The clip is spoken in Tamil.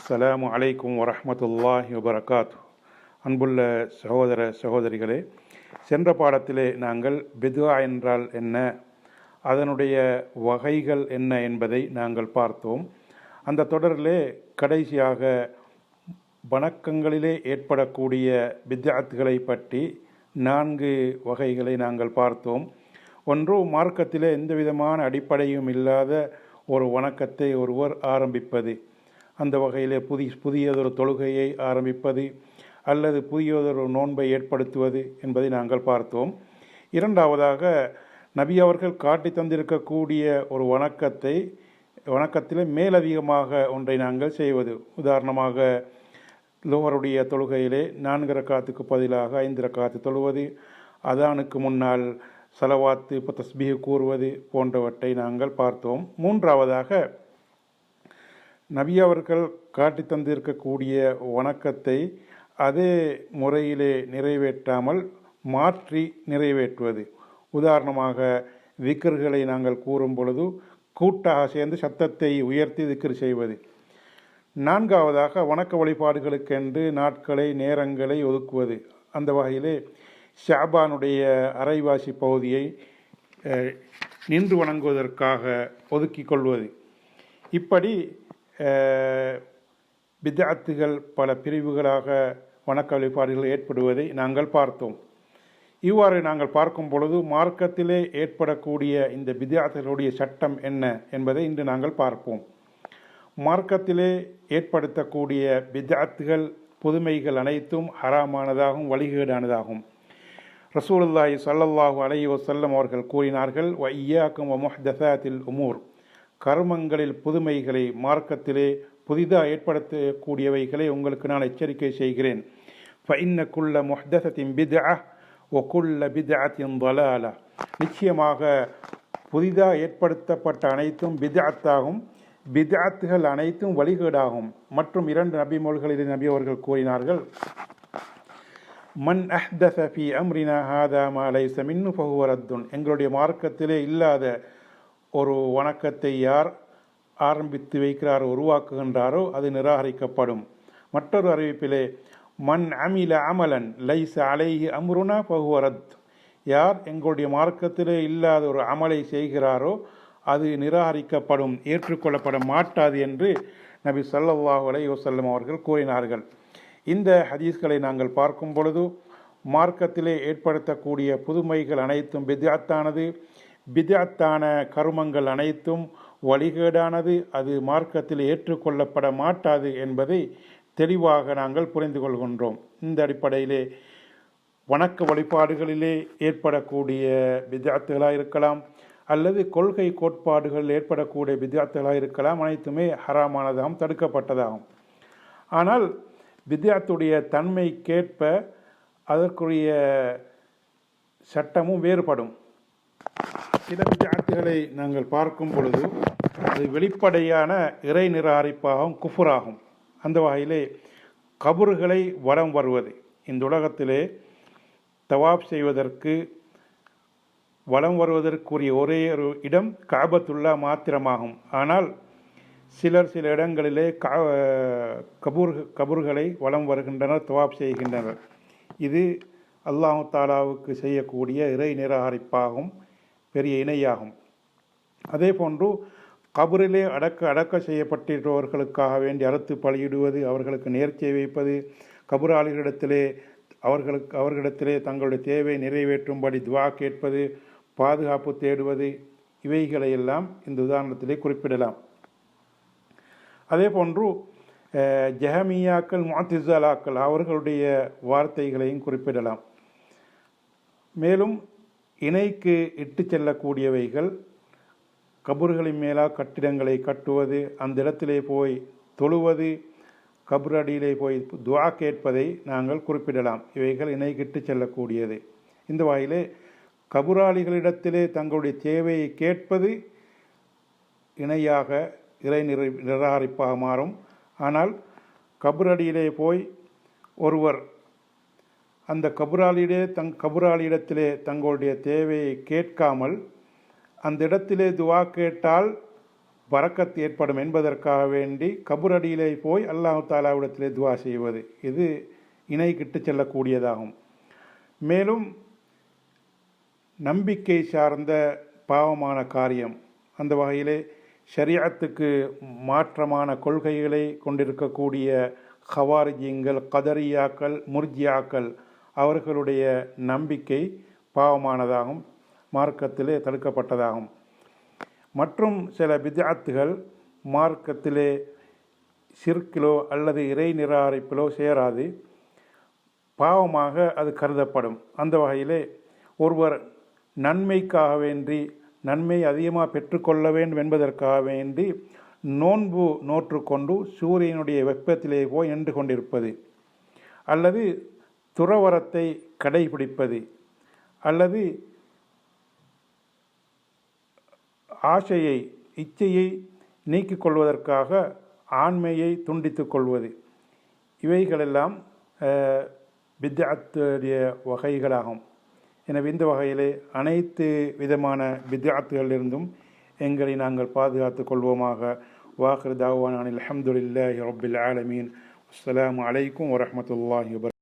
அஸ்ஸலாமு அலைக்கும் வரஹ்மத்துல்லாஹி வபரகாத்து. அன்புள்ள சகோதர சகோதரிகளே, சென்ற பாடத்திலே நாங்கள் பித்ஆ என்றால் என்ன, அதனுடைய வகைகள் என்ன என்பதை நாங்கள் பார்த்தோம். அந்த தொடரிலே கடைசியாக வணக்கங்களிலே ஏற்படக்கூடிய பித்ஆத்துகளை பற்றி 4 வகைகளை நாங்கள் பார்த்தோம். ஒன்று, மார்க்கத்திலே எந்த விதமான அடிப்படையும் இல்லாத ஒரு வணக்கத்தை ஒருவர் ஆரம்பிப்பது, அந்த வகையிலே புதியதொரு தொழுகையை ஆரம்பிப்பது அல்லது புதியதொரு நோன்பை ஏற்படுத்துவது என்பதை நாங்கள் பார்த்தோம். இரண்டாவதாக, நபி அவர்கள் காட்டி தந்திருக்கக்கூடிய ஒரு வணக்கத்திலே மேலதிகமாக ஒன்றை நாங்கள் செய்வது. உதாரணமாக, லோஹருடைய தொழுகையிலே 4 ரக்காத்துக்கு பதிலாக 5 ரக்காத்து தொழுவது, அதானுக்கு முன்னால் சலவாத்து தஸ்பீஹ் கூறுவது போன்றவற்றை நாங்கள் பார்த்தோம். மூன்றாவதாக, நபி அவர்கள் காட்டி தந்திருக்கக்கூடிய வணக்கத்தை அதே முறையிலே நிறைவேற்றாமல் மாற்றி நிறைவேற்றுவது. உதாரணமாக, திக்ர்களை நாங்கள் கூறும் பொழுது கூட்டாக சேர்ந்து சத்தத்தை உயர்த்தி திக்ர் செய்வது. நான்காவதாக, வணக்க வழிபாடுகளுக்கென்று நாட்களை நேரங்களை ஒதுக்குவது. அந்த வகையிலே ஷாபானுடைய அரைவாசி பகுதியை நின்று வணங்குவதற்காக ஒதுக்கிக் கொள்வது. இப்படி பித்ஆத்துகள் பல பிரிவுகளாக வணக்க வழிபாடுகள் ஏற்படுவதை நாங்கள் பார்த்தோம். இவ்வாறு நாங்கள் பார்க்கும் பொழுது மார்க்கத்திலே ஏற்படக்கூடிய இந்த பித்ஆத்துகளுடைய சட்டம் என்ன என்பதை இன்று நாங்கள் பார்ப்போம். மார்க்கத்திலே ஏற்படுத்தக்கூடிய பித்ஆத்துகள், புதுமைகள் அனைத்தும் ஹராமானதாகும், வழிகேடானதாகும். ரசூலுல்லாஹி ஸல்லல்லாஹு அலைஹி வஸல்லம் அவர்கள் கூறினார்கள், வ இய்யாக்கும் வ முஹ்தஸாத்தில் உமூர், கர்மங்களில் புதுமைகளை, மார்க்கத்திலே புதிதாக ஏற்படுத்தக்கூடியவைகளை உங்களுக்கு நான் எச்சரிக்கை செய்கிறேன். ஃபஇன்ன குல்ல முஹ்தஸத்தின் பித்ஆ வ குல்ல பித்ஆத்தின் ضலாலா, நிச்சயமாக புதிதாக ஏற்படுத்தப்பட்ட அனைத்தும் பித்ஆத்தாகும், பித்ஆத்துகள் அனைத்தும் வழிகேடாகும். மற்றும் 2 நபிமொழிகளிலே நபி அவர்கள் கூறினார்கள், மன் அஹ்தஸ ஃபீ அம்ரினா ஹாதா மா லைஸ மின்னு ஃபஹுவ ரத்துன், எங்களுடைய மார்க்கத்திலே இல்லாத ஒரு வணக்கத்தை யார் ஆரம்பித்து வைக்கிறாரோ, உருவாக்குகின்றாரோ, அது நிராகரிக்கப்படும். மற்றொரு அறிவிப்பிலே, மன் அமில அமலன் லைஸ அலைஹி அம்ருனா ஃபஹுவ ரத், யார் எங்களுடைய மார்க்கத்திலே இல்லாத ஒரு அமலை செய்கிறாரோ அது நிராகரிக்கப்படும், ஏற்றுக்கொள்ளப்பட மாட்டாது என்று நபி ஸல்லல்லாஹு அலைஹி வஸல்லம் அவர்கள் கூறினார்கள். இந்த ஹதீஸ்களை நாங்கள் பார்க்கும் பொழுது மார்க்கத்திலே ஏற்படுத்தக்கூடிய புதுமைகள் அனைத்தும் பித்ஆத்தானது, பித்ஆத்தான கருமங்கள் அனைத்தும் வழிகேடானது, அது மார்க்கத்தில் ஏற்றுக்கொள்ளப்பட மாட்டாது என்பதை தெளிவாக நாங்கள் புரிந்து கொள்கின்றோம். இந்த அடிப்படையிலே வணக்க வழிபாடுகளிலே ஏற்படக்கூடிய பித்ஆத்துகளாக இருக்கலாம் அல்லது கொள்கை கோட்பாடுகளில் ஏற்படக்கூடிய பித்ஆத்துகளாக இருக்கலாம், அனைத்துமே ஹராமானதாகவும் தடுக்கப்பட்டதாகும். ஆனால் பித்ஆத்துடைய தன்மைக்கேற்ப அதற்குரிய சட்டமும் வேறுபடும். சில பித்ஆத்துகளை நாங்கள் பார்க்கும் பொழுது அது வெளிப்படையான இறை நிராகரிப்பாகவும் குஃபுராகும். அந்த வகையிலே கபறுகளை வலம் வருவது, இந்த உலகத்திலே தவாப் செய்வதற்கு வலம் வருவதற்குரிய ஒரே ஒரு இடம் கஅபத்துல்லா மாத்திரமாகும். ஆனால் சில இடங்களிலே கபறுகளை வலம் வருகின்றனர், தவாப் செய்கின்றனர். இது அல்லாஹு தாலாவுக்கு செய்யக்கூடிய இறை நிராகரிப்பாகும், பெரிய இணையாகும். அதே போன்று கபரிலே அடக்க செய்யப்பட்டிருப்பவர்களுக்காக வேண்டி அறுத்து பலியிடுவது, அவர்களுக்கு நேர்ச்சை வைப்பது, கபராளிகளிடத்திலே அவர்களிடத்திலே தங்களுடைய தேவை நிறைவேற்றும்படி துவா கேட்பது, பாதுகாப்பு தேடுவது, இவைகளையெல்லாம் இந்த உதாரணத்திலே குறிப்பிடலாம். அதே போன்று ஜஹமியாக்கள், முஅ்தஸிலாக்கள் அவர்களுடைய வார்த்தைகளையும் குறிப்பிடலாம். மேலும் இணைக்கு இட்டு செல்லக்கூடியவைகள், கபர்களின் மேலாக கட்டிடங்களை கட்டுவது, அந்த இடத்திலே போய் தொழுவது, கபர் அடியிலே போய் துஆ கேட்பதை நாங்கள் குறிப்பிடலாம். இவைகள் இணைக்கு இட்டு செல்லக்கூடியது. இந்த வகையிலே கபராளிகளிடத்திலே தங்களுடைய தேவையை கேட்பது இணையாக இறை நிராகரிப்பாக மாறும். ஆனால் கபரடியிலே போய் ஒருவர் அந்த கபராளியிடத்திலே தங்களுடைய தேவையை கேட்காமல் அந்த இடத்திலே துவா கேட்டால் பரக்கத் ஏற்படும் என்பதற்காக வேண்டி கபுரடியிலே போய் அல்லாஹ் தாலாவிடத்திலே துவா செய்வது, இது இணை கிட்டு செல்லக்கூடியதாகும். மேலும் நம்பிக்கை சார்ந்த பாவமான காரியம், அந்த வகையிலே ஷரியத்துக்கு மாற்றமான கொள்கைகளை கொண்டிருக்கக்கூடிய ஹவாரிஜிங்கள், கதரியாக்கள், முர்ஜியாக்கள் அவர்களுடைய நம்பிக்கை பாவமானதாகும், மார்க்கத்திலே தடுக்கப்பட்டதாகும். மற்றும் சில பித்அத்துகள் மார்க்கத்திலே ஷிர்கிலோ அல்லது இறை நிராகரிப்பிலோ சேராது, பாவமாக அது கருதப்படும். அந்த வகையிலே ஒருவர் நன்மைக்காக வேண்டி, நன்மை அதிகமாக பெற்றுக்கொள்ள வேண்டும் என்பதற்காக வேண்டி நோன்பு நோற்றுக்கொண்டு சூரியனுடைய வெப்பத்திலே போய் நின்று கொண்டிருப்பது, அல்லது துறவரத்தை கடைபிடிப்பது, அல்லது ஆசையை, இச்சையை நீக்கிக் கொள்வதற்காக ஆண்மையை துண்டித்துக் கொள்வது, இவைகளெல்லாம் பித்அத்துடைய வகைகளாகும். எனவே இந்த வகையிலே அனைத்து விதமான பித்அத்துகளிலிருந்தும் எங்களை நாங்கள் பாதுகாத்துக் கொள்வோமாக. வாஹிர் தாவானா அல்ஹம்துலில்லாஹி ரப்பில் ஆலமீன். அஸ்ஸலாமு அலைக்கும் வரஹ்மத்துல்லாஹி வபரகாத்துஹு.